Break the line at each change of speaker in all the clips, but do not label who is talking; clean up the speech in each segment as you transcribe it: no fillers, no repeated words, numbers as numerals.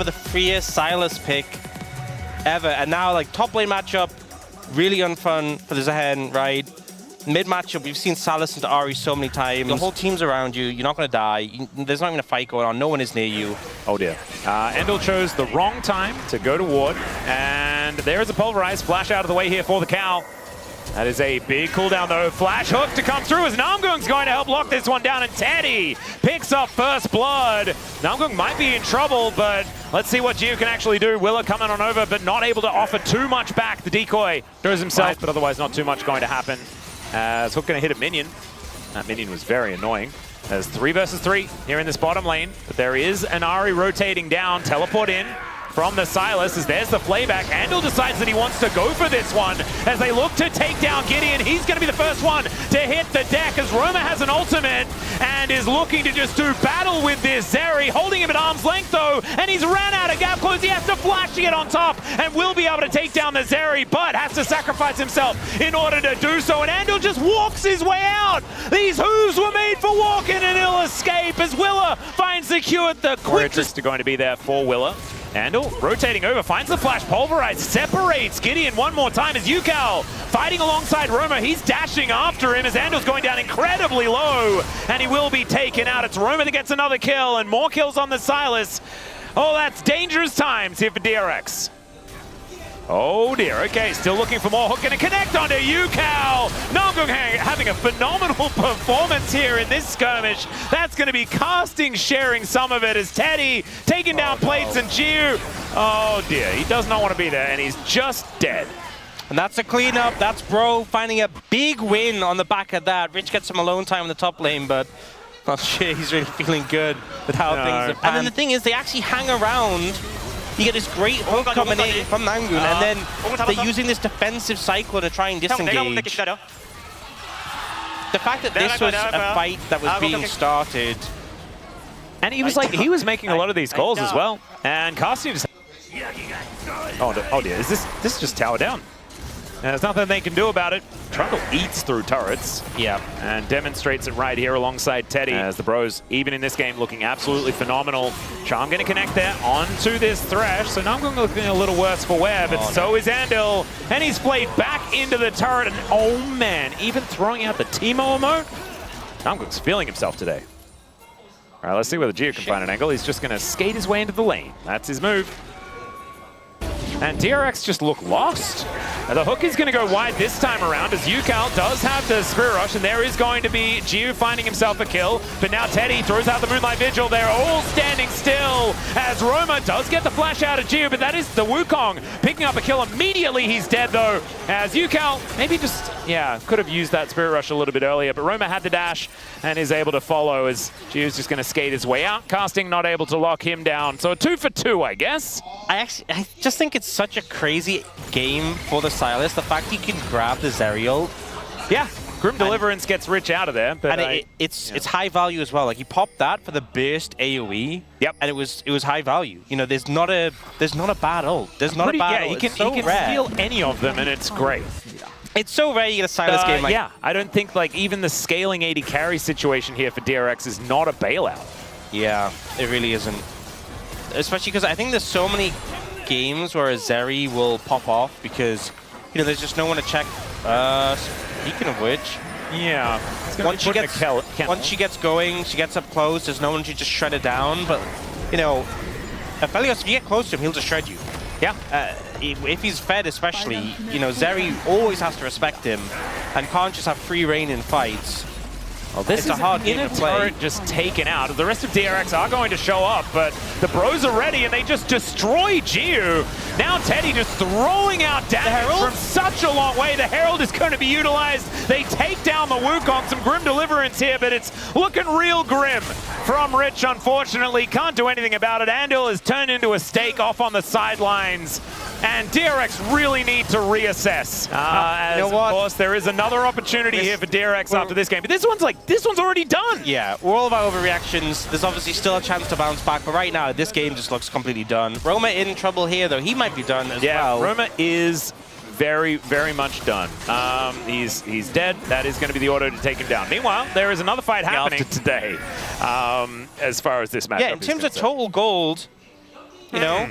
the freest Silas pick ever, and now like top lane matchup, really unfun for the Zahen, right? Mid matchup, we've seen Silas into Ahri so many times. The whole team's around you. You're not going to die. There's not even a fight going on. No one is near you.
Oh dear. Endel chose the wrong time to go to ward, and there is a pulverize flash out of the way here for the cow. That is a big cooldown though. Flash hook to come through as Namgung's going to help lock this one down, and Teddy picks up first blood. Namgung might be in trouble, but let's see what Gio can actually do. Willa coming on over, but not able to offer too much back. The decoy throws himself, but otherwise not too much going to happen. As Hook going to hit a minion. That minion was very annoying. There's 3 versus 3 here in this bottom lane, but there is an Ahri rotating down. Teleport in from the Silas as there's the playback. Andal decides that he wants to go for this one as they look to take down Gideon. He's going to be the first one to hit the deck as Roma has an ultimate and is looking to just do battle with this Zeri, holding him at arm's length though, and he's ran out of gap close. He has to flash to get on top and will be able to take down the Zeri, but has to sacrifice himself in order to do so, and Andal just walks his way out. These hooves were made for walking, and he'll escape as Willa finds the Q at the quickest. Going to be there for Willa. Andal rotating over, finds the flash, pulverize, separates Gideon one more time as Yukal fighting alongside Roma. He's dashing after him as Andal's going down incredibly low, and he will be taken out. It's Roma that gets another kill, and more kills on the Silas. Oh, that's dangerous times here for DRX. Oh dear, okay, still looking for more. Hook gonna connect onto Yukal. Namgung having a phenomenal performance here in this skirmish. That's gonna be casting, sharing some of it as Teddy taking down plates and Jiu. Oh dear, he does not want to be there, and he's just dead.
And that's a cleanup. That's Bro finding a big win on the back of that. Rich gets some alone time in the top lane, but not sure he's really feeling good with how things have panned. And then the thing is, they actually hang around. You get this great hook coming in from Namgung, and then they're using this defensive cycle to try and disengage. The fact that this was a fight that was being started.
And he was making a lot of these calls as well. And Casting just... Oh dear, is this just tower down? There's nothing they can do about it. Trundle eats through turrets.
Yeah.
And demonstrates it right here alongside Teddy. As the Bros, even in this game, looking absolutely phenomenal. Charm going to connect there onto this Thresh. So now I'm going to look a little worse for wear, but so is Andal. And he's played back into the turret. And oh man, even throwing out the Teemo emote. Namgung's feeling himself today. All right, let's see whether Gio can find an angle. He's just going to skate his way into the lane. That's his move. And DRX just look lost. The hook is going to go wide this time around as Yukal does have the Spirit Rush, and there is going to be Jiu finding himself a kill. But now Teddy throws out the Moonlight Vigil. They're all standing still as Roma does get the flash out of Jiu, but that is the Wukong picking up a kill immediately. He's dead though, as Yukal maybe just, could have used that Spirit Rush a little bit earlier, but Roma had the dash and is able to follow as Jiu's just going to skate his way out. Casting not able to lock him down. So a 2 for 2, I guess.
I just think it's such a crazy game for the Silas. The fact you can grab the Zerial.
Yeah, Grim Deliverance gets Rich out of there. But
it's high value as well. Like, you pop that for the burst AoE.
Yep.
And it was high value. You know, there's not a bad ult. There's not a bad ult.
He can steal any of them, and it's great.
It's so rare you get a Silas game like...
Yeah, I don't think like even the scaling 80 carry situation here for DRX is not a bailout.
Yeah, it really isn't. Especially because I think there's so many games where a Zeri will pop off because, you know, there's just no one to check. Speaking of which,
yeah,
once she gets going, she gets up close, there's no one to just shred it down. But, you know, Aphelios, if you get close to him, he'll just shred you.
Yeah.
If he's fed especially, you know, Zeri always has to respect him and can't just have free reign in fights.
Well, this is a hard game to play. Just taken out. The rest of DRX are going to show up, but the Bros are ready, and they just destroy Jiu. Now Teddy just throwing out damage from such a long way. The Herald is going to be utilized. They take down the Wukong. Some Grim Deliverance here, but it's looking real grim from Rich, unfortunately. Can't do anything about it. Andal is turned into a stake off on the sidelines, and DRX really need to reassess. As, of course, there is another opportunity here for DRX after this game, but this one's already done.
Yeah, we're all about overreactions. There's obviously still a chance to bounce back, but right now, this game just looks completely done. Roma in trouble here, though. He might be done as well.
Yeah, Roma is very, very much done. He's dead. That is going to be the order to take him down. Meanwhile, there is another fight happening today as far as this matchup
in terms of total gold, You know,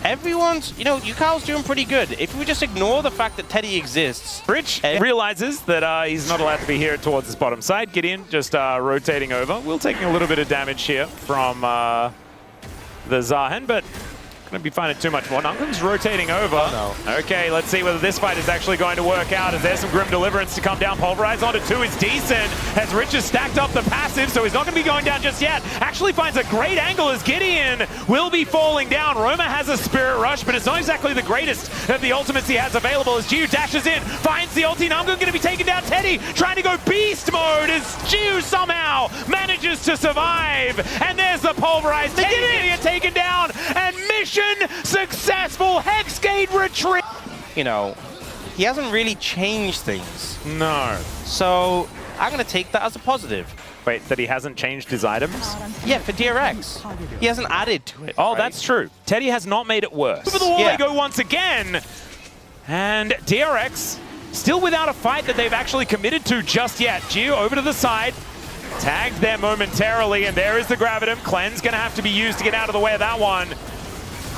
everyone's, you know, Yukal's doing pretty good. If we just ignore the fact that Teddy exists.
Rich realizes that he's not allowed to be here towards his bottom side. Gideon just rotating over. Will taking a little bit of damage here from the Zahen, but going to be finding too much more. Namgoong's rotating over.
Oh, no.
Okay, let's see whether this fight is actually going to work out. As there's some Grim Deliverance to come down. Pulverize onto 2 is decent. As Rich has stacked up the passive, so he's not going to be going down just yet. Actually finds a great angle as Gideon will be falling down. Roma has a Spirit Rush, but it's not exactly the greatest of the ultimates he has available. As Jiu dashes in, finds the ulti. Namgoong going to be taking down Teddy, trying to go beast mode as Jiu somehow manages to survive. And there's the Pulverize. Teddy going to get taken down, and mission successful. Hexgate retreat.
You know, he hasn't really changed things.
No.
So I'm going to take that as a positive.
Wait, that he hasn't changed his items?
Yeah, for DRX. He hasn't added to it.
Oh,
right?
That's true. Teddy has not made it worse. Over the wall they go once again. And DRX still without a fight that they've actually committed to just yet. Gio over to the side. Tagged there momentarily, and there is the Gravitum. Cleanse going to have to be used to get out of the way of that one.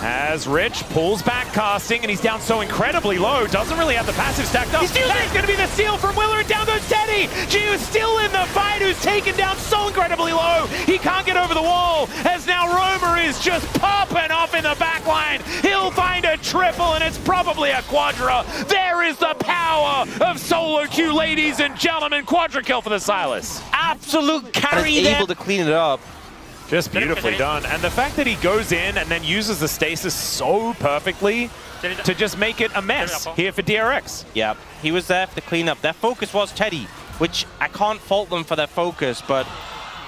As Rich pulls back casting, and he's down so incredibly low. Doesn't really have the passive stacked up. That's going to be the steal from Willer, and down goes Teddy. Gio's still in the fight, who's taken down so incredibly low. He can't get over the wall, as now Romer is just popping off in the back line. He'll find a triple, and it's probably a quadra. There is the power of solo queue, ladies and gentlemen. Quadra kill for the Silas.
Absolute carry there. Able to clean it up.
Just beautifully done. And the fact that he goes in and then uses the stasis so perfectly to just make it a mess here for DRX.
Yeah, he was there for the cleanup. Their focus was Teddy, which I can't fault them for their focus, but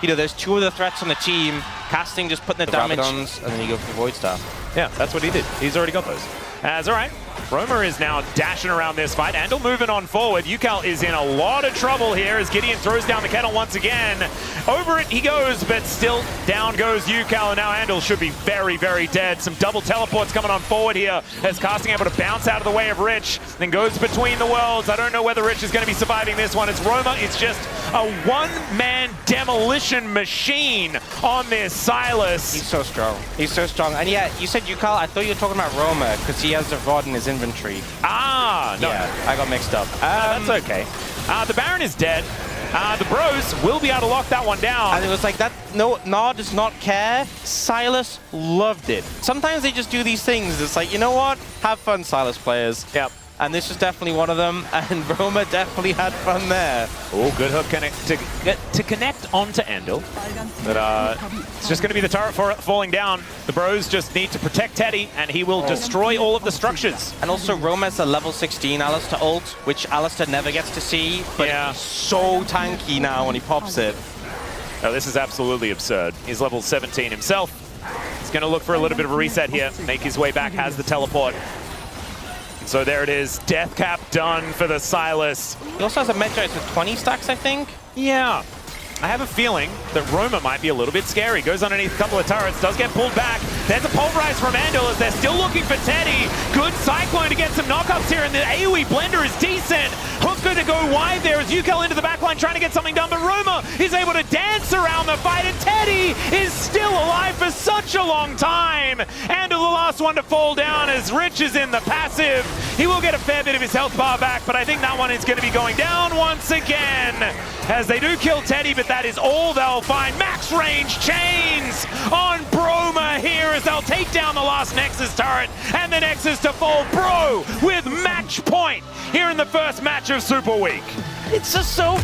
you know, there's 2 of the threats on the team. Casting just putting the damage on, and then he goes for the Void Star.
Yeah, that's what he did. He's already got those. All right. Romer is now dashing around this fight. Andal moving on forward. Yukal is in a lot of trouble here as Gideon throws down the kettle once again. Over it he goes, but still down goes Yukal, and now Andal should be very, very dead. Some double teleports coming on forward here as Casting able to bounce out of the way of Rich, then goes between the worlds. I don't know whether Rich is going to be surviving this one. It's Roma. It's just a one-man demolition machine on this Silas.
He's so strong. He's so strong. And yeah, you said Yukal. I thought you were talking about Roma because he has the rod in his inventory.
Ah, no.
Yeah, I got mixed up.
That's okay. The Baron is dead. The Bros will be able to lock that one down.
And it was like that, no, Nod does not care. Silas loved it. Sometimes they just do these things. It's like, you know what? Have fun, Silas players.
Yep.
And this was definitely one of them, and Roma definitely had fun there.
Oh, good hook to connect onto Andal. But it's just going to be the turret falling down. The Bros just need to protect Teddy, and he will destroy all of the structures.
And also, Roma's a level 16 Alistar ult, which Alistar never gets to see, but he's so tanky now when he pops it.
Oh, this is absolutely absurd. He's level 17 himself. He's going to look for a little bit of a reset here, make his way back, has the teleport. So there it is, death cap done for the Silas.
He also has a Metroid with 20 stacks, I think.
Yeah. I have a feeling that Roma might be a little bit scary. Goes underneath a couple of turrets, does get pulled back. There's a Pulverize from Andal as they're still looking for Teddy. Good Cyclone to get some knockups here, and the AoE blender is decent. Hook going to go wide there as Yukal into the backline trying to get something done, but Roma is able to dance around the fight, and Teddy is still alive for such a long time. Andal the last one to fall down as Rich is in the passive. He will get a fair bit of his health bar back, but I think that one is going to be going down once again as they do kill Teddy, but that is all they'll find. Max range chains on Broma here as they'll take down the last Nexus turret, and the Nexus to fall. Bro with match point here in the first match of Super Week.
It's just so